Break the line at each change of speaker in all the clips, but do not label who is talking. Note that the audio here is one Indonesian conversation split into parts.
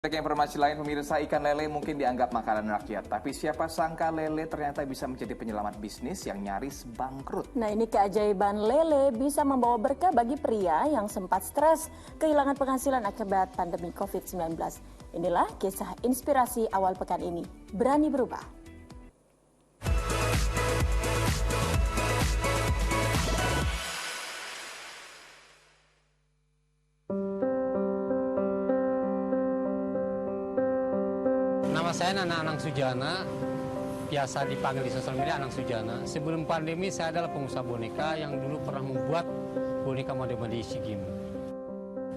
Untuk informasi lain, pemirsa, ikan lele mungkin dianggap makanan rakyat. Tapi siapa sangka lele ternyata bisa menjadi penyelamat bisnis yang nyaris bangkrut.
Nah, ini keajaiban lele bisa membawa berkah bagi pria yang sempat stres kehilangan penghasilan akibat pandemi COVID-19. Inilah kisah inspirasi awal pekan ini. Berani berubah.
Nama saya Nana Anang Sujana, biasa dipanggil di sosial media Anang Sujana. Sebelum pandemi saya adalah pengusaha boneka yang dulu pernah membuat boneka model-model Ishigim.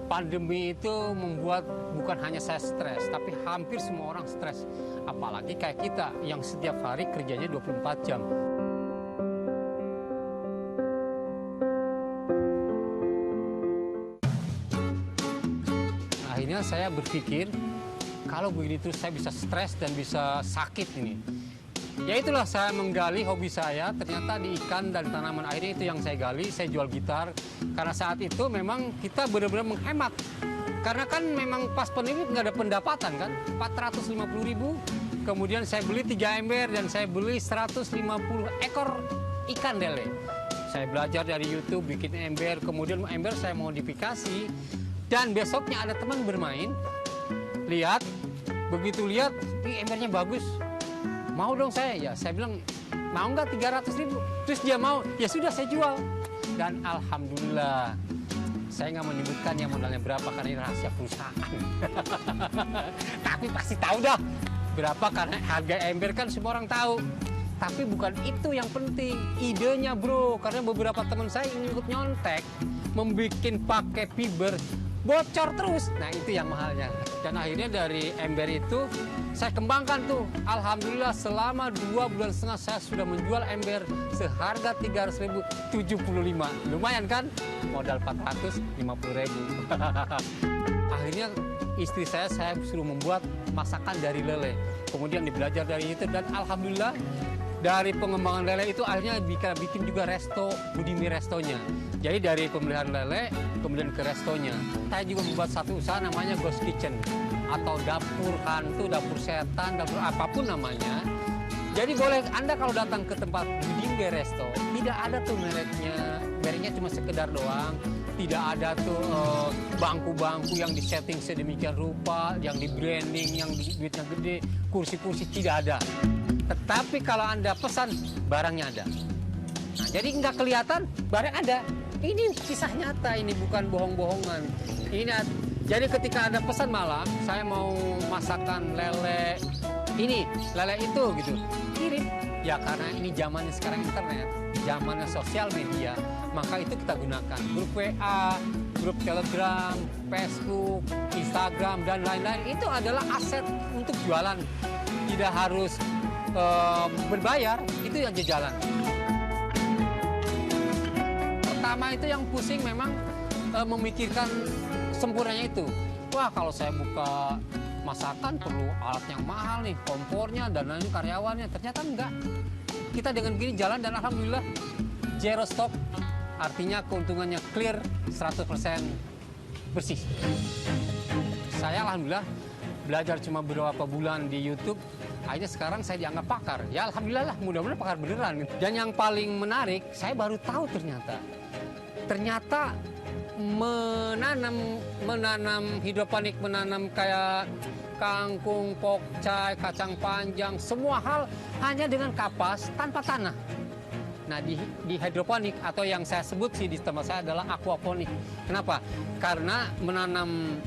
Pandemi itu membuat bukan hanya saya stres, tapi hampir semua orang stres. Apalagi kayak kita yang setiap hari kerjanya 24 jam. Akhirnya saya berpikir, kalau begini terus saya bisa stres dan bisa sakit ini. Ya itulah saya menggali hobi saya, ternyata di ikan dan tanaman airnya itu yang saya gali, saya jual gitar. Karena saat itu memang kita benar-benar menghemat. Karena kan memang pas pandemi nggak ada pendapatan kan, 450.000. Kemudian saya beli 3 ember dan saya beli 150 ekor ikan lele. Saya belajar dari YouTube bikin ember, kemudian ember saya modifikasi. Dan besoknya ada teman bermain, lihat, begitu lihat, ini embernya bagus, mau dong saya. Ya saya bilang, mau nggak 300.000? Terus dia mau, ya sudah saya jual. Dan alhamdulillah, saya nggak menyebutkan yang modalnya berapa karena ini rahasia perusahaan. Tapi pasti tahu dah berapa karena harga ember kan semua orang tahu. Tapi bukan itu yang penting, idenya bro. Karena beberapa teman saya ikut nyontek, membuat pakai fiber, bocor terus. Nah itu yang mahalnya. Dan akhirnya dari ember itu saya kembangkan tuh. Alhamdulillah selama 2,5 bulan saya sudah menjual ember seharga 300.075. Lumayan kan? Modal 450.000. Akhirnya istri saya suruh membuat masakan dari lele. Kemudian belajar dari itu dan alhamdulillah dari pengembangan lele itu akhirnya bikin juga resto, Budimi restonya. Jadi dari pemeliharaan lele, kemudian ke restonya. Saya juga membuat satu usaha namanya Ghost Kitchen. Atau dapur hantu, dapur setan, dapur apapun namanya. Jadi boleh Anda kalau datang ke tempat Budimi resto, tidak ada tuh mereknya cuma sekedar doang. Tidak ada tuh bangku-bangku yang disetting sedemikian rupa, yang di branding, yang duitnya gede, kursi-kursi tidak ada. Tetapi kalau Anda pesan, barangnya ada. Nah, jadi nggak kelihatan, barang ada. Ini kisah nyata, ini bukan bohong-bohongan. Jadi ketika Anda pesan malam, saya mau masakan lele ini, lele itu gitu, kirim. Ya karena ini zamannya sekarang internet, zamannya sosial media, maka itu kita gunakan. Grup WA, grup Telegram, Facebook, Instagram, dan lain-lain. Itu adalah aset untuk jualan. Tidak harus berbayar, itu yang jalan. Pertama itu yang pusing memang memikirkan sempurnanya itu. Wah kalau saya buka masakan perlu alat yang mahal nih, kompornya dan lain karyawannya. Ternyata enggak. Kita dengan gini jalan dan alhamdulillah zero stock, artinya keuntungannya clear 100% bersih. Saya alhamdulillah belajar cuma beberapa bulan di YouTube, akhirnya sekarang saya dianggap pakar. Ya alhamdulillah lah, mudah-mudahan pakar beneran. Dan yang paling menarik, saya baru tahu ternyata menanam hidroponik, menanam kayak kangkung, pokcai, kacang panjang, semua hal hanya dengan kapas tanpa tanah. Nah di hidroponik atau yang saya sebut sih di tempat saya adalah aquaponik. Kenapa? Karena menanam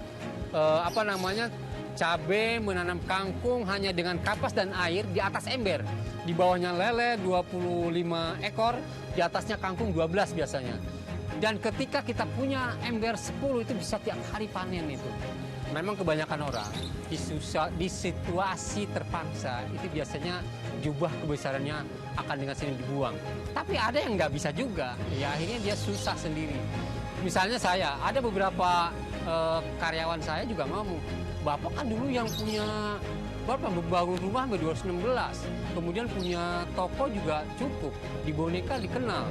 cabai, menanam kangkung hanya dengan kapas dan air di atas ember. Di bawahnya lele 25 ekor, di atasnya kangkung 12 biasanya. Dan ketika kita punya ember 10 itu bisa tiap hari panen itu. Memang kebanyakan orang di situasi terpaksa itu biasanya jubah kebesarannya akan dengan sendiri dibuang. Tapi ada yang nggak bisa juga, ya akhirnya dia susah sendiri. Misalnya saya, ada beberapa karyawan saya juga ngomong, Bapak kan dulu yang punya bangun rumah sampai 216, kemudian punya toko juga cukup, di boneka dikenal.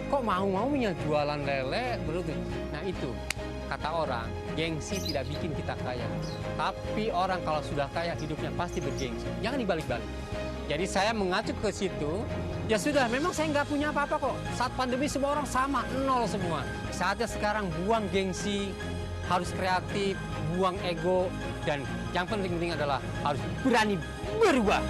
Kok mau-maunya jualan lele berarti? Nah itu kata orang, gengsi tidak bikin kita kaya. Tapi orang kalau sudah kaya, hidupnya pasti bergengsi. Jangan dibalik-balik. Jadi saya mengacu ke situ, ya sudah, memang saya nggak punya apa-apa kok. Saat pandemi semua orang sama, nol semua. Saatnya sekarang buang gengsi, harus kreatif, buang ego, dan yang penting-penting adalah harus berani berubah.